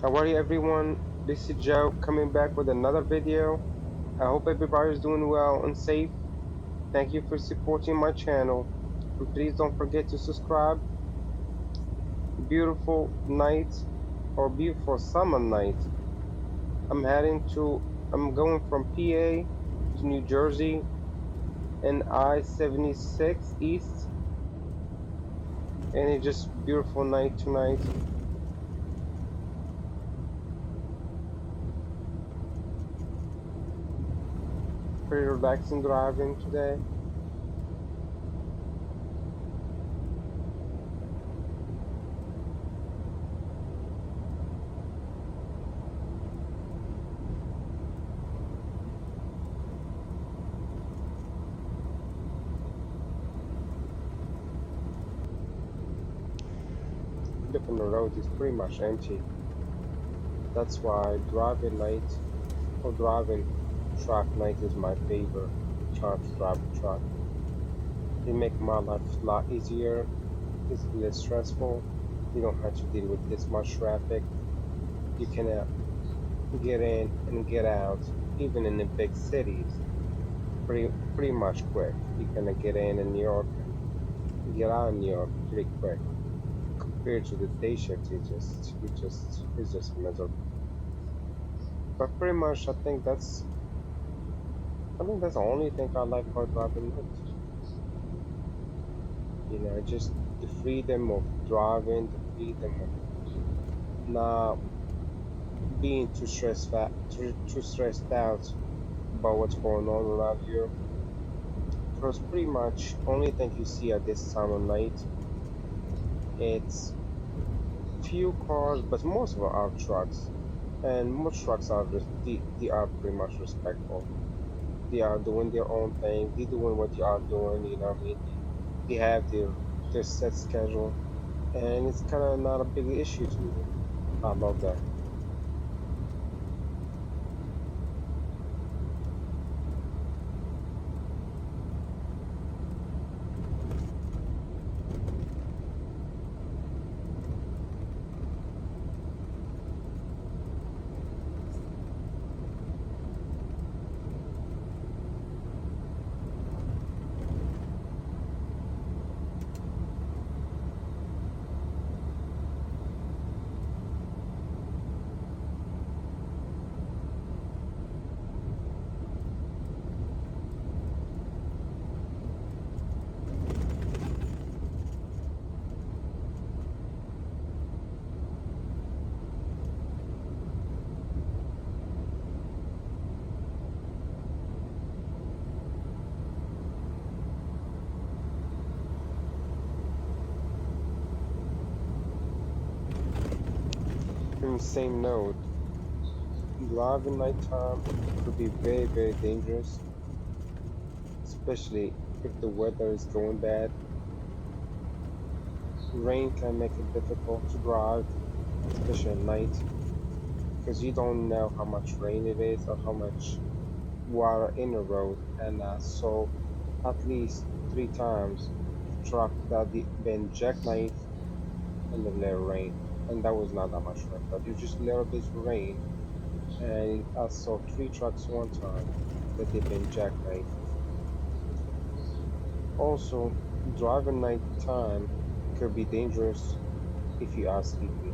How are you, everyone? This is Joe coming back with another video. I hope everybody is doing well and safe. Thank you for supporting my channel. And please don't forget to subscribe. Beautiful night or beautiful summer night. I'm heading to, I'm going from PA to New Jersey and I-76 East. And it's just beautiful night tonight. Pretty relaxing driving today. Look on the road is pretty much empty. That's why driving night or driving truck night is my favorite time to drive a truck. It makes my life a lot easier. It's less stressful. You don't have to deal with this much traffic. You can get in and get out, even in the big cities, pretty much quick. You can get in New York and get out of New York pretty quick. Compared to the day shift, it's just miserable. But pretty much, I think that's the only thing I like about driving night. Just the freedom of driving, the freedom of not being too stressed out about what's going on around you. Because pretty much only thing you see at this time of night, it's few cars, but most of them are trucks, and most trucks are they are pretty much respectful. They are doing their own thing. They doing what they are doing. You know what I mean? They have their set schedule, and it's kind of not a big issue to me. I love that. In the same note, driving nighttime could be very dangerous, especially if the weather is going bad. Rain can make it difficult to drive, especially at night, because you don't know how much rain it is or how much water in the road. And so, at least 3 times, the truck that been jackknifed in the little rain, and that was not that much rain, but it was just a little bit of rain. And I saw 3 trucks one time that they've been jackknifed. Also, driving night time could be dangerous if you are sleepy.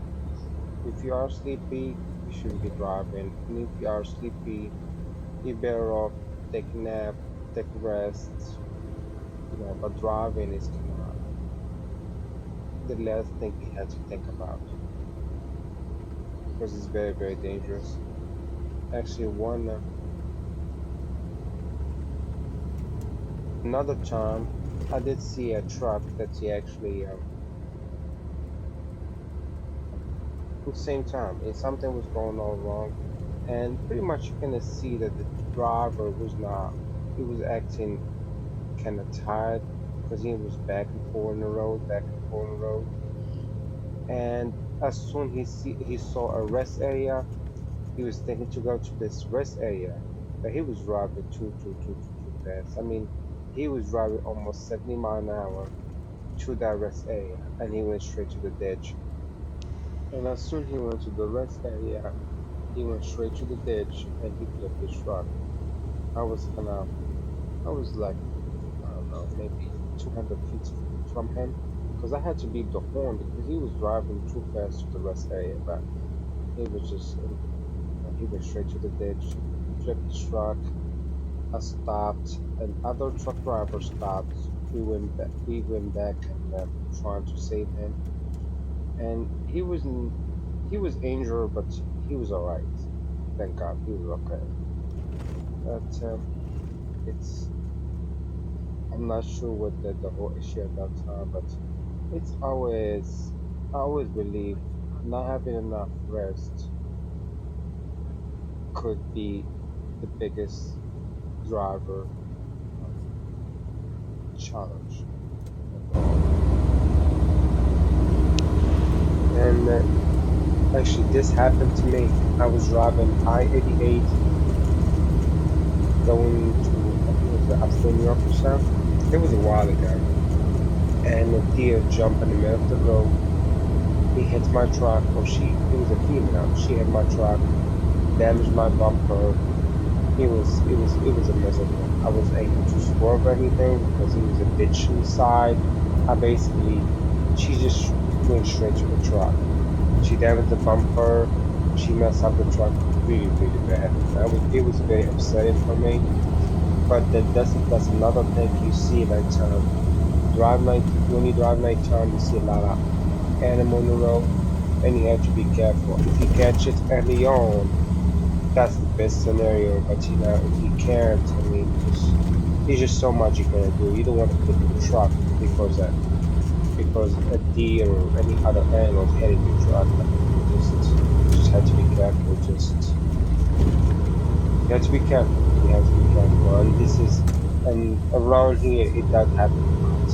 If you are sleepy, you shouldn't be driving. And if you are sleepy, you're better off take a nap, take a rest. But driving is kind of the last thing you have to think about because it's very dangerous. Actually, one another time, I did see a truck that he actually at the same time, something was going on wrong, and pretty much you can see that the driver was not. He was acting kind of tired because he was back and forth in the road, back and forth in the road. And as soon he saw a rest area, he was thinking to go to this rest area, but he was driving too fast. I mean, he was driving almost 70 miles an hour to that rest area, and he went straight to the ditch. And as soon he went to the rest area, he went straight to the ditch and he flipped his truck. I was kind of, I was like, I don't know, maybe 200 feet from him, because I had to beep the horn because he was driving too fast to the rest area. But he was just, he went straight to the ditch, flipped his truck. I stopped, and other truck driver stopped. We went back and trying to save him, and he was injured, but he was all right. Thank God, he was okay. But it's I'm not sure what the whole issue at that time, but it's always I always believe not having enough rest could be the biggest driver challenge overall. And actually, this happened to me. I was driving I-88 going to, I think it was upstate New York or so. It was a while ago. And a deer jumped in the middle of the road. He hit my truck, or it was a female. She hit my truck, damaged my bumper. It was a miserable. I was able to swerve or anything because it was a ditch on the side. I basically, she just went straight to the truck. She damaged the bumper. She messed up the truck really, really bad. It was very upsetting for me. But that's another thing you see nighttime. When you drive nighttime, you see a lot of animal on the road, and you have to be careful. If you catch it early on, that's the best scenario. But if you can't, I mean, just there's just so much you can do. You don't want to flip your truck because a deer or any other animals headed your truck. I mean, you just have to be careful. Just you have to be careful. You have to be careful. And around here it does happen a lot.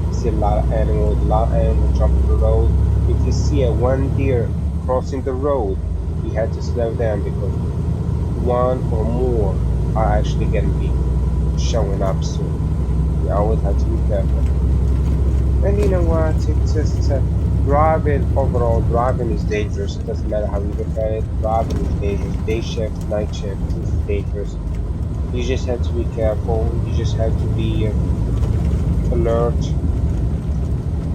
You see a lot of animals jumping the road. If you see a one deer crossing the road, you have to slow down because one or more are actually going to be showing up soon. You always have to be careful. And you know what? It's just driving is dangerous. It doesn't matter how you look at it. Driving is dangerous. Day shift, night shift is dangerous. You just have to be careful. You just have to be alert.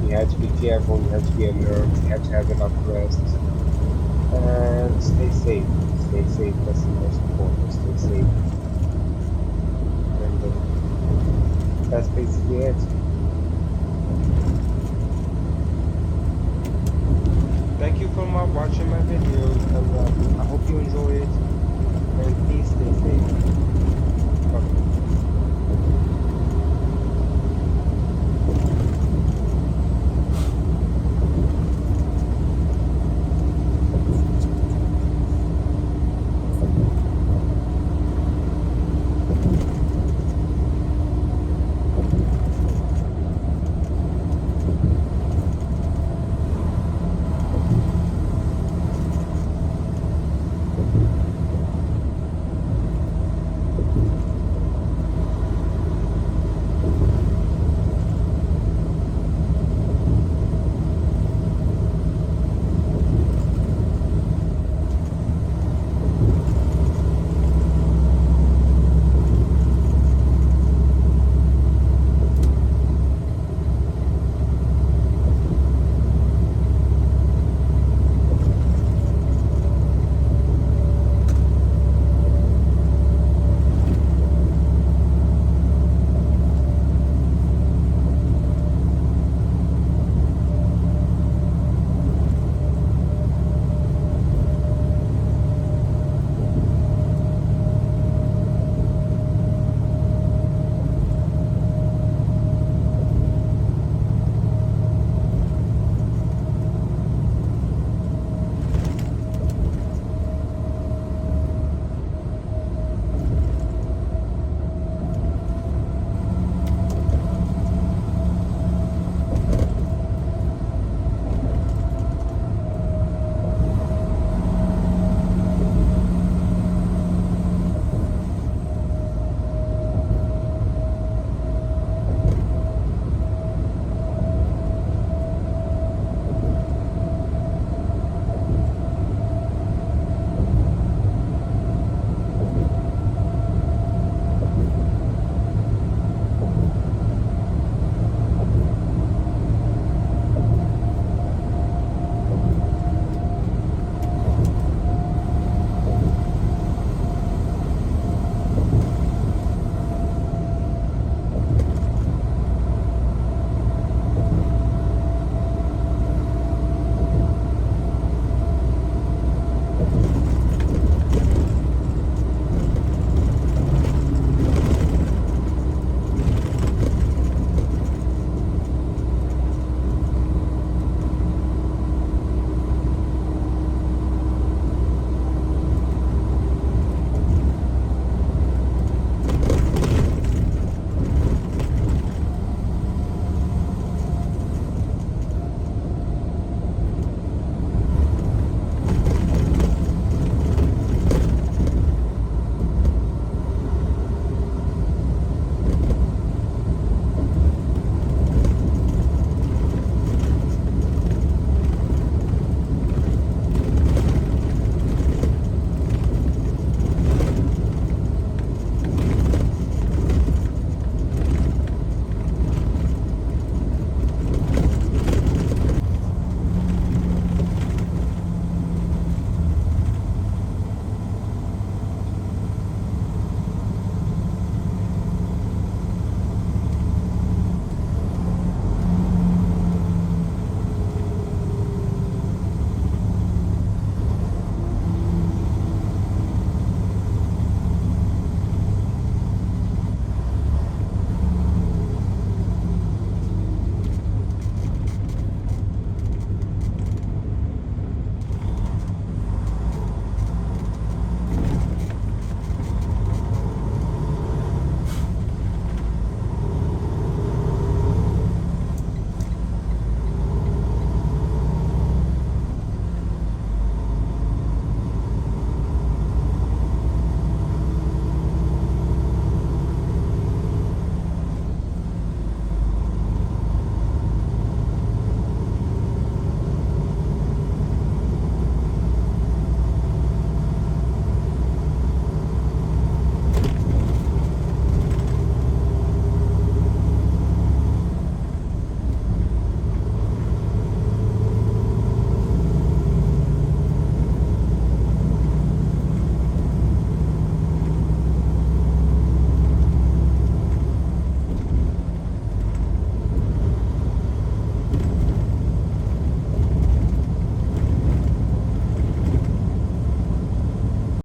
You have to be careful. You have to be alert. You have to have enough rest. And stay safe. Stay safe. That's the most important. Stay safe. And that's basically it. Thank you for watching my videos, and I hope you enjoy it. And please stay safe.